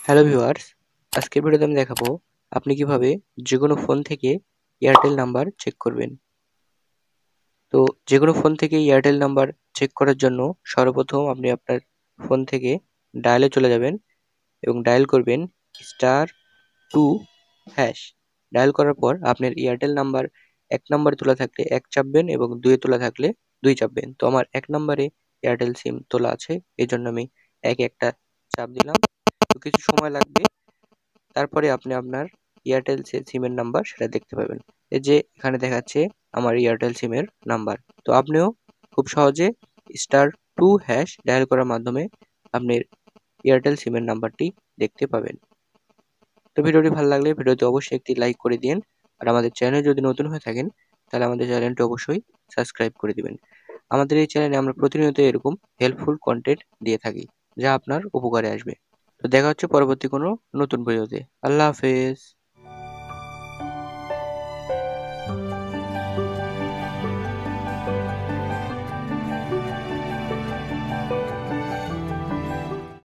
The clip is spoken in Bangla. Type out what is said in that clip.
হ্যালো ভিউয়ার্স, আজকের ভিডিওতে আমি দেখাবো আপনি কিভাবে যেকোনো ফোন থেকে এয়ারটেল নাম্বার চেক করবেন। তো যেকোনো ফোন থেকে এয়ারটেল নাম্বার চেক করার জন্য সর্বপ্রথম আপনি আপনার ফোন থেকে ডায়ালে চলে যাবেন এবং ডায়াল করবেন *2#। ডায়াল করার পর আপনার এয়ারটেল নাম্বার ১ নম্বরে তোলা থাকলে ১ চাপবেন এবং ২ এ তোলা থাকলে ২ চাপবেন। তো আমার ১ নম্বরে এয়ারটেল সিম তোলা আছে, এজন্য আমি ১ এ একটা চাপ দিলাম। তো কিছু সময় লাগবে। তারপরে আপনি আপনার এয়ারটেল সিমের নাম্বার সেটা দেখতে পাবেন। এই যে এখানে দেখাচ্ছে আমার এয়ারটেল সিমের নাম্বার। তো আপনিও খুব সহজে *2# ডায়াল করার মাধ্যমে আপনার এয়ারটেল সিমের নাম্বারটি দেখতে পাবেন। তো ভিডিওটি ভালো লাগলে ভিডিওতে অবশ্যই একটি লাইক করে দিন। আর আমাদের চ্যানেলে যদি নতুন হয়ে থাকেন তাহলে আমাদের চ্যানেলটি অবশ্যই সাবস্ক্রাইব করে দিবেন। আমাদের এই চ্যানেলে আমরা প্রতিনিয়ত এরকম হেল্পফুল কনটেন্ট দিয়ে থাকি, যা আপনার উপকারে আসবে। তো দেখা হচ্ছে পরবর্তী কোনো নতুন ভিডিওতে। আল্লাহ হাফেজ।